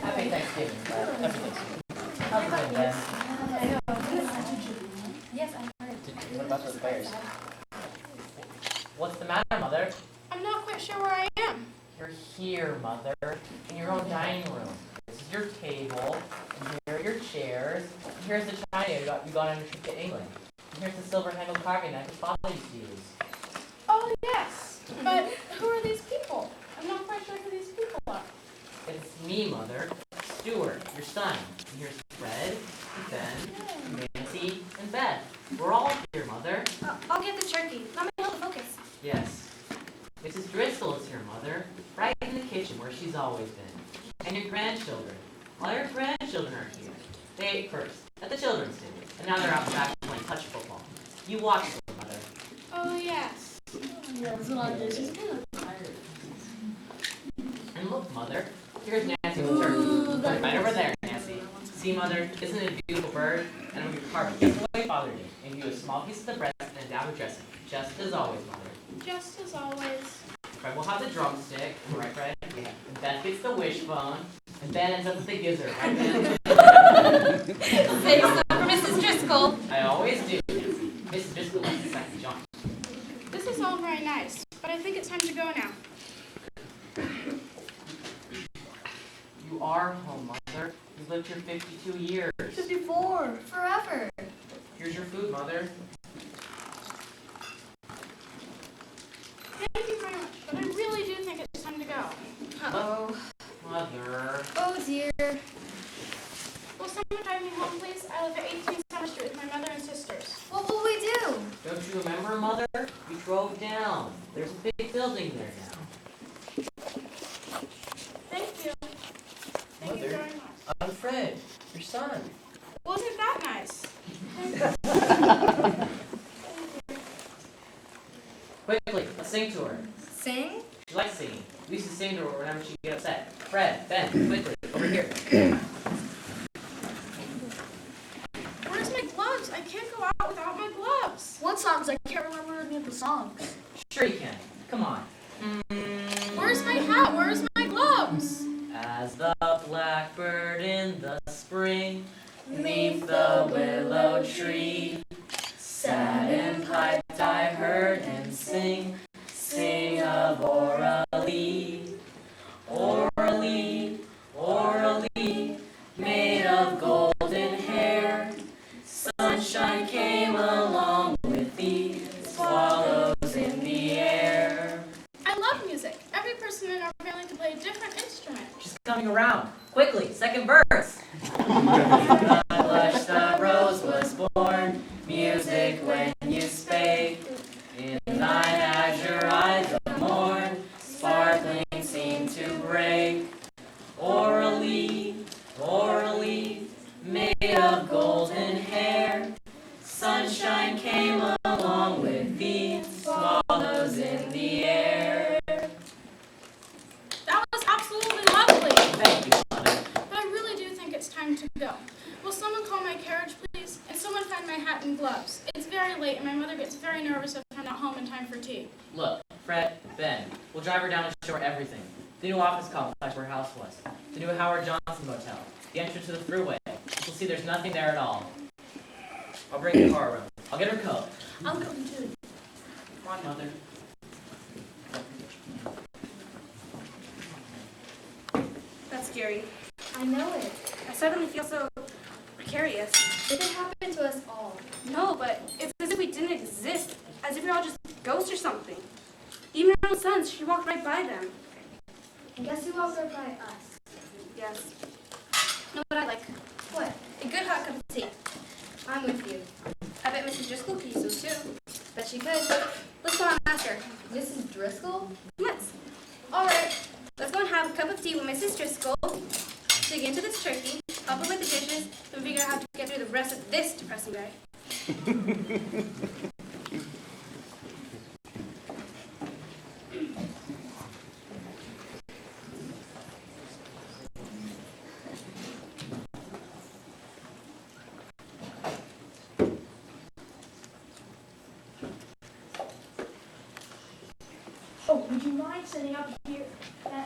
Happy Thanksgiving, Beth. Everything's good. How's it been, Ben? Yes, I heard. What about those bears? What's the matter, Mother? I'm not quite sure where I am. You're here, Mother, in your own dining room. This is your table, and here are your chairs, and here's the china you got on your trip to England. And here's the silver-handled carving knife your father used to use. Oh, yes. But who are these people? I'm not quite sure who these people are. It's me, Mother, Stuart, your son. And here's Fred, Ben, Nancy, and Beth. We're all here, Mother. I'll get the turkey. Let me help focus. Yes. Mrs. Driscoll is here, Mother, right in the kitchen where she's always been. And your grandchildren. All your grandchildren are here. They ate first, at the children's table, and now they're out back playing touch football. You watch them, Mother. Oh, yes. And look, Mother, here's Nancy the turkey. Right over there, Nancy. See, Mother, isn't it a beautiful bird? And we carved it just the way Father did, and you a small piece of the breast and a dab of dressing, just as always, Mother. Just as always. Fred will have the drumstick, right, Fred? Yeah. And Beth gets the wishbone, and Ben ends up with the gizzard, right, Ben? Save some for Mrs. Driscoll. I always do. Mrs. Driscoll likes the second John. This is all very nice, but I think it's time to go now. You are home, Mother. You've lived here 52 years. 54. Forever. Here's your food, Mother. Thank you very much, but I really do think it's time dear. Will someone drive me home, please? I live at 18 Summer Street with my mother and sisters. What will we do? Don't you remember, Mother? We drove down. There's a big building there now. Thank you. Thank you Mother? very much. I'm Fred, your son. Wasn't that nice? Quickly, let's sing to her. Sing? She likes singing. We used to sing to her whenever she'd get upset. Fred, Ben, quickly, over here. Where's my gloves? I can't go out without my gloves. What songs? I can't remember any of the songs. Sure you can. Come on. Where's my hat? Where's my gloves? As the blackbird in the spring, 'neath the willow tree, sat and piped, I heard him sing, sing of Oralee. Oralee, Oralee, made of golden hair. Sunshine came along with thee, swallows in the air. I love music. Every person in our family can play a different instrument. She's coming around. Quickly, second verse. The blush, the rose was born, music when you spake. In thine azure eyes the morn, sparkling seemed to break. Oralee, Oralee, made of golden hair. Sunshine came along with thee, swallows in the air. That was absolutely lovely. Thank you, Mother. But I really do think it's time to go. Will someone call my carriage, please? And someone find my hat and gloves. It's very late, and my mother gets very nervous if I'm not home in time for tea. Look, Fred, Ben, we'll drive her down and show her everything. The new office complex where her house was. The new Howard Johnson Motel. The entrance to the thruway. You'll see there's nothing there at all. I'll bring the car around. I'll get her coat. I'm coming too. Come on, Mother. That's scary. I know it. I suddenly feel so precarious. It could happen to us all. No, but it's as if we didn't exist. As if we we're all just ghosts or something. Even our own sons, she walked right by them. And guess who walked right by us? Yes. Know what I like? What? A good hot cup of tea. I'm with you. I bet Mrs. Driscoll could use those too. Bet she could. Let's go and ask her. Mrs. Driscoll? Let's. All right. Let's go and have a cup of tea with Mrs. Driscoll. Dig into this turkey, help her with the dishes, and figure out how to get through the rest of this depressing day. Oh, would you mind sitting up here,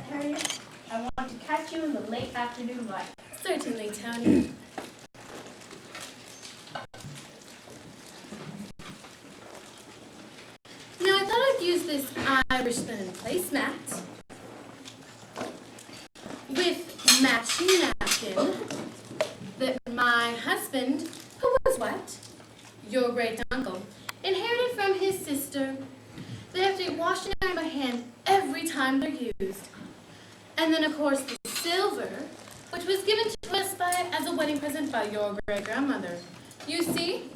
Harriet? I want to catch you in the late afternoon light. Certainly, Tony. Now, I thought I'd use this Irish linen placemat with matching napkin that my husband, who was what? Your great uncle, inherited from his sister. They have to be washed and ironed by hand every time they're used. And then, of course, the silver, which was given to us as a wedding present by your great-grandmother. You see?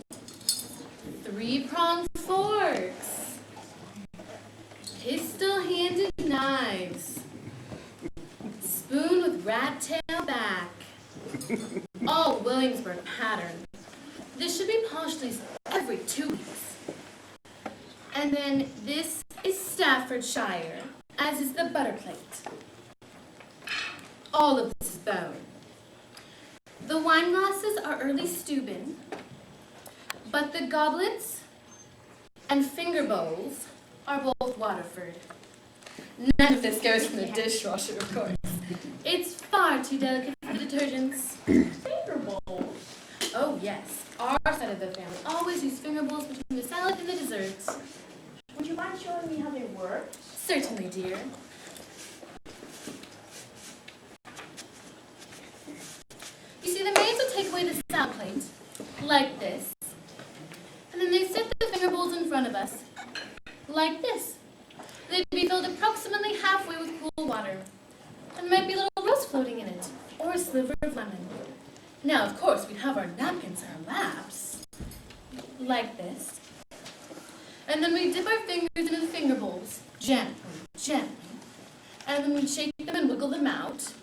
3-pronged forks. Pistol-handed knives. Spoon with rat tail back. All Williamsburg pattern. This should be polished at least every 2 weeks. And then this is Staffordshire, as is the butter plate. All of this is bone. The wine glasses are early Steuben, but the goblets and finger bowls are both Waterford. None of this goes from the dishwasher, of course. It's far too delicate for the detergents. Finger bowls. Oh yes, our side of the family always use finger bowls between the salad and the desserts. Would you mind showing me how they work? Certainly, dear. You see, the maids would take away the salad plate, like this, and then they set the finger bowls in front of us, like this. They'd be filled approximately halfway with cool water, and there might be a little rose floating in it, or a Now, of course, we'd have our napkins in our laps, like this. And then we'd dip our fingers into the finger bowls, gently, gently. And then we'd shake them and wiggle them out.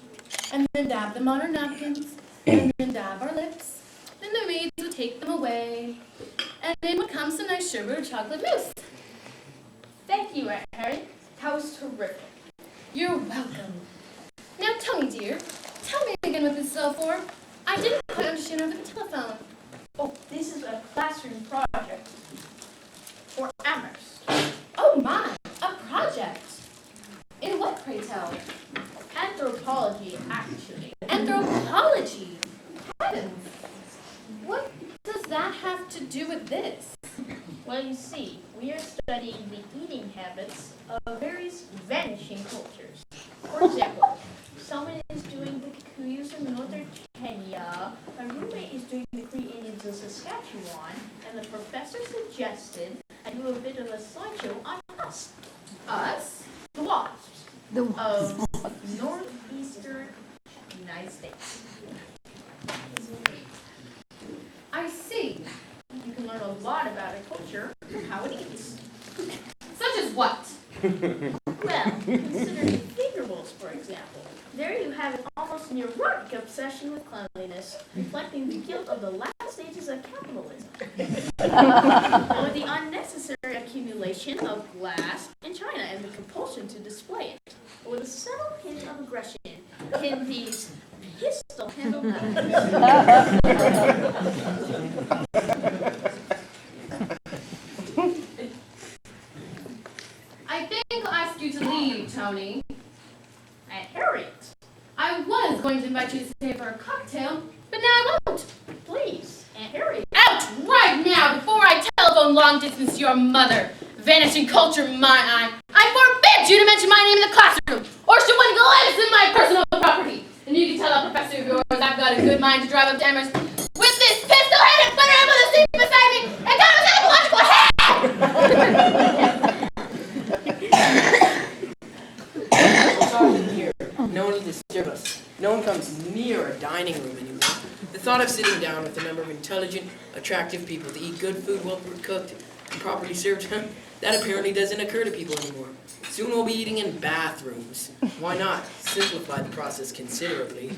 And then dab them on our napkins. And then dab our lips. Then the maids would take them away. And then would come some nice sugar or chocolate mousse. Thank you, Aunt Harry. That was terrific. You're welcome. Now tell me, dear, tell me again what this is all for. I didn't quite understand over the telephone. Oh, this is a classroom project for Amherst. Oh my, a project. In what, pray tell? Anthropology, actually. Anthropology. Heavens. What does that have to do with this? Well, you see, we are studying the eating habits of various vanishing cultures. For example, someone is doing the Kikuyus in northern Kenya, my roommate is doing the Cree Indians of Saskatchewan, and the professor suggested I do a bit of a slideshow on us. Us? The wasps. Of northeastern United States. I see. You can learn a lot about a culture from how it eats. Such as what? Well, consider the finger bowls, for example. There you have an almost neurotic obsession with cleanliness, reflecting the guilt of the last stages of capitalism. And with the unnecessary accumulation of glass in China and the compulsion to display it, with a subtle hint of aggression in these pistol-handled I think I'll ask you to leave, Tony. And Harriet, I was going to invite you to stay for a cocktail, but now I won't. please, Aunt Harriet. Out right now before I telephone long distance to your mother. Vanishing culture, my eye. I forbid you to mention my name in the classroom, or she wouldn't glance in my personal property. And you can tell that professor of yours I've got a good mind to drive up to Amherst with this pistol and put her able to seat beside me and got a psychological head! We're talking here. No one will disturb us. No one comes near a dining room anymore. The thought of sitting down with a number of intelligent, attractive people to eat good food well cooked and properly served, that apparently doesn't occur to people anymore. Soon we'll be eating in bathrooms. Why not? Simplify the process considerably.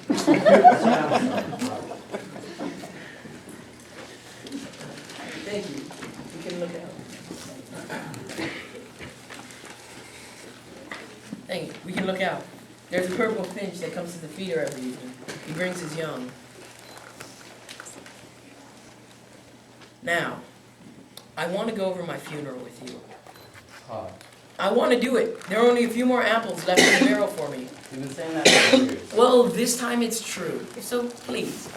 Thank you. You can look out. Thank you. We can look out. There's a purple finch that comes to the feeder every evening. He brings his young. Now, I want to go over my funeral with you. I want to do it. There are only a few more apples left in the barrel for me. You've been saying that for years. Well, this time it's true. So please,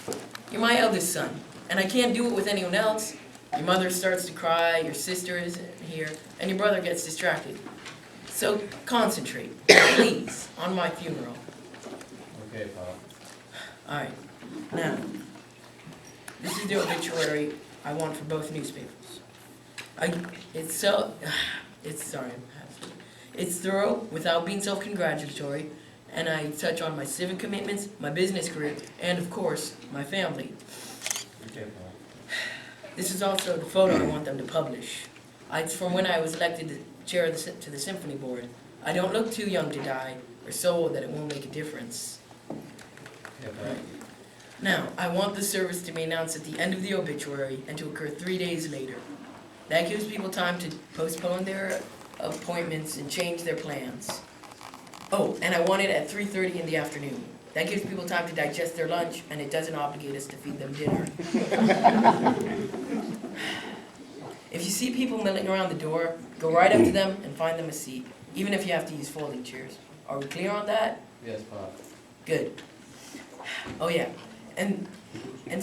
you're my eldest son, and I can't do it with anyone else. Your mother starts to cry, your sister is here, and your brother gets distracted. So concentrate, please, on my funeral. Okay, Pop. All right. Now, this is the obituary I want for both newspapers. It's thorough without being self-congratulatory, and I touch on my civic commitments, my business career, and of course, my family. Okay, Pop. This is also the photo I want them to publish. It's from when I was elected the chair of to the symphony board. I don't look too young to die, or so old that it won't make a difference. Okay, Pop. Now, I want the service to be announced at the end of the obituary and to occur 3 days later. That gives people time to postpone their appointments and change their plans. Oh, and I want it at 3:30 in the afternoon. That gives people time to digest their lunch, and it doesn't obligate us to feed them dinner. If you see people milling around the door, go right up to them and find them a seat, even if you have to use folding chairs. Are we clear on that? Yes, Pop. Good. Oh yeah, and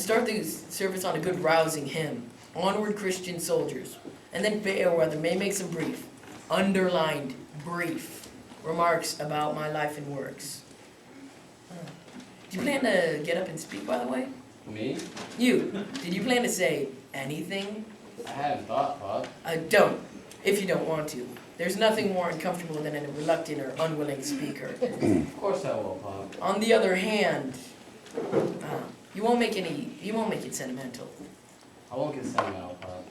start the service on a good rousing hymn. Onward, Christian soldiers. And then Fairweather may make some brief, underlined brief, remarks about my life and works. Do you plan to get up and speak, by the way? Me? You. Did you plan to say anything? I hadn't thought, Pop. Don't, if you don't want to. There's nothing more uncomfortable than a reluctant or unwilling speaker. Of course I will, Pop. On the other hand, you You won't make it sentimental. I won't get sentimental, Pop.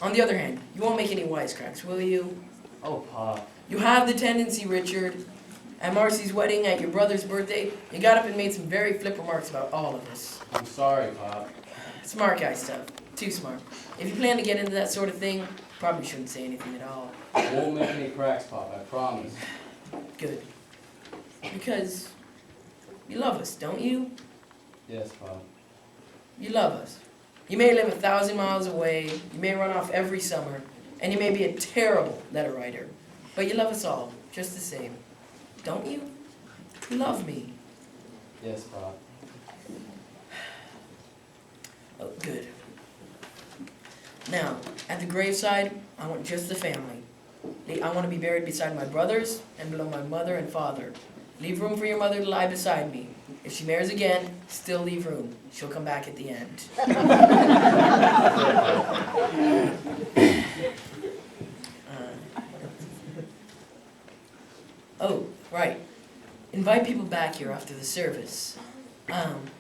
On the other hand, you won't make any wisecracks, will you? Oh, Pop. You have the tendency, Richard. At Marcy's wedding, at your brother's birthday, you got up and made some very flip remarks about all of us. I'm sorry, Pop. Smart guy stuff. Too smart. If you plan to get into that sort of thing, probably shouldn't say anything at all. I won't make any cracks, Pop, I promise. Good. Because you love us, don't you? Yes, Pop. You love us. You may live 1,000 miles away, you may run off every summer, and you may be a terrible letter writer. But you love us all, just the same. Don't you? You love me. Yes, Pop. Oh, good. Now, at the graveside, I want just the family. I want to be buried beside my brothers and below my mother and father. Leave room for your mother to lie beside me. If she marries again, still leave room. She'll come back at the end. Oh, right. Invite people back here after the service.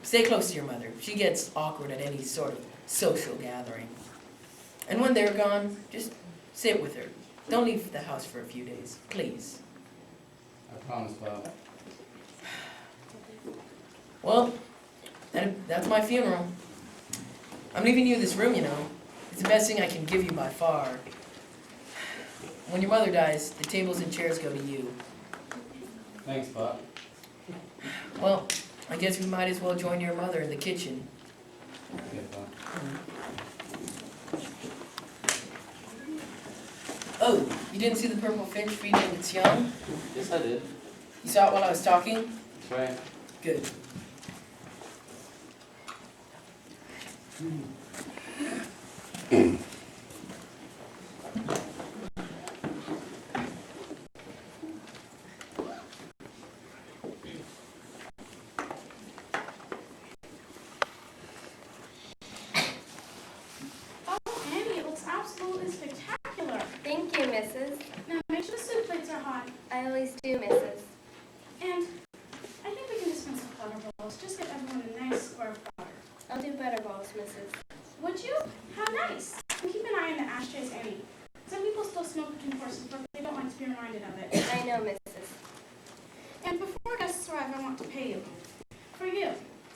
Stay close to your mother. She gets awkward at any sort of social gathering. And when they're gone, just sit with her. Don't leave the house for a few days, please. I promise, Pop. Well, that's my funeral. I'm leaving you this room, you know. It's the best thing I can give you by far. When your mother dies, the tables and chairs go to you. Thanks, Pop. Well, I guess we might as well join your mother in the kitchen. Okay, Pop. Oh, you didn't see the purple finch feeding its young? Yes, I did. You saw it while I was talking? That's right. Good. Oh, Annie, it looks absolutely spectacular. Thank you, Mrs. Now, make sure the soup plates are hot. I always do, Mrs. And I think we can dispense with butter rolls. Just get everyone a nice square of butter. I'll do butter balls, Mrs. Would you? How nice. And keep an eye on the ashtrays, Annie. Some people still smoke between courses, but they don't like to be reminded of it. I know, Mrs. And before guests arrive, I want to pay you. For you,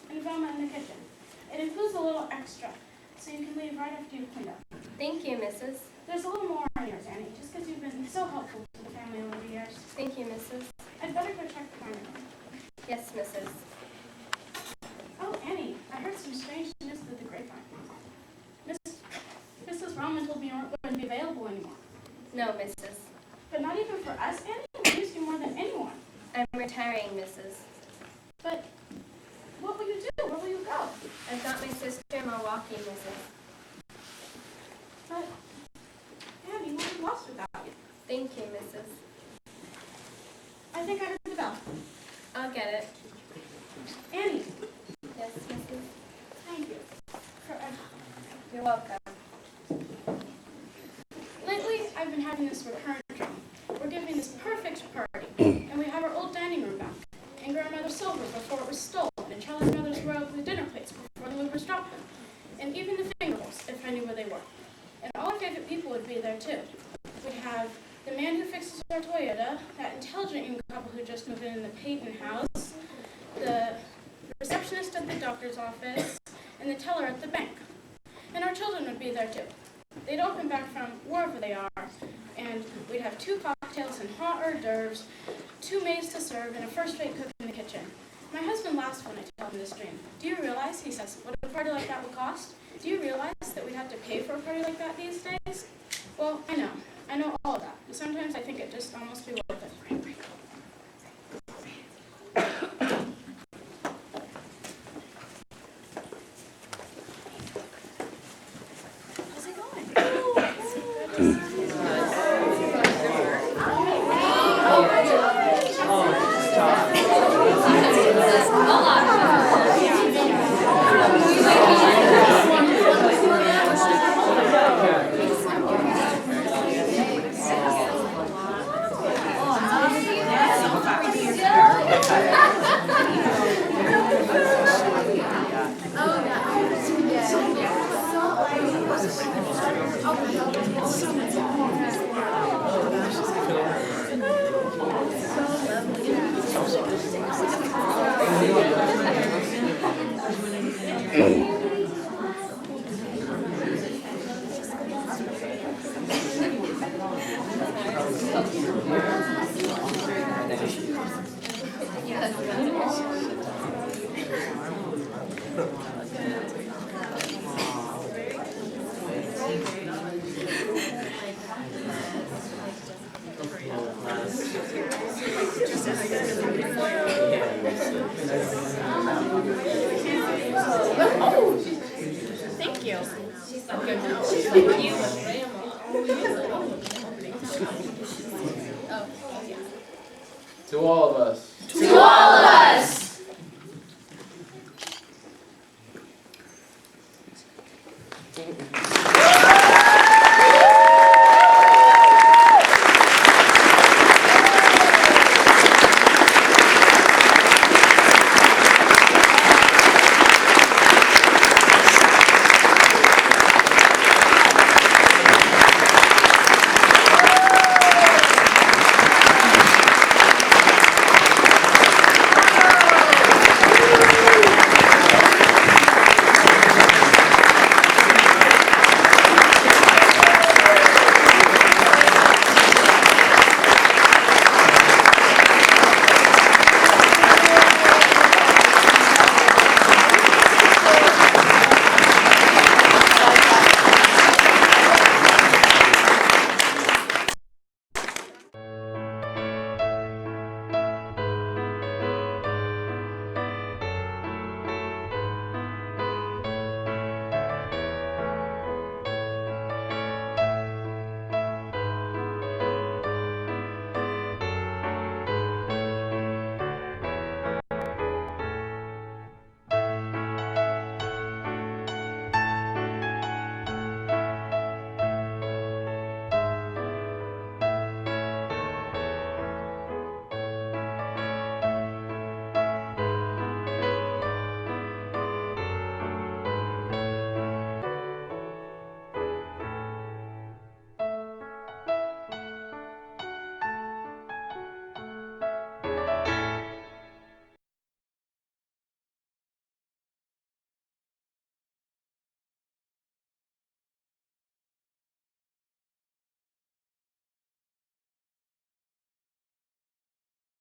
and Velma in the kitchen. It includes a little extra, so you can leave right after you've cleaned up. Thank you, Mrs. There's a little more on yours, Annie, just because you've been so helpful to the family over the years. Thank you, Mrs. I'd better go check the dining room. Yes, Mrs. Oh, Annie, I heard some strange news through the grapevine. Mrs. Roman told me you weren't going to be available anymore. No, Mrs. But not even for us, Annie? We used you more than anyone. I'm retiring, Mrs. But what will you do? Where will you go? I've got my sister in Milwaukee, Mrs. But, Annie, we'll be lost without you. Thank you, Mrs. I think I heard the bell. I'll get it. Annie, Yes, Mrs. thank you for everything. You're welcome. Lately, I've been having this recurrent dream. We're giving this perfect party, and we have our old dining room back, and grandmother's silver before it was stolen, and Charlie's mother's royal blue dinner plates before the louvers dropped them, and even the finger bowls, if I knew where they were. And all our favorite people would be there too. We'd have the man who fixes our Toyota, that intelligent young couple who just moved in the Peyton house, the receptionist at the doctor's office, and the teller at the bank. And our children would be there too. They'd all come back from wherever they are, and we'd have 2 cocktails and hot hors d'oeuvres, 2 maids to serve, and a first-rate cook in the kitchen. My husband laughs when I tell him this dream. Do you realize, he says, what a party like that would cost? Do you realize that we'd have to pay for a party like that these days? Well, I know all of that, but sometimes I think it'd just almost be worth it. How's it going? Thank you. To all of us,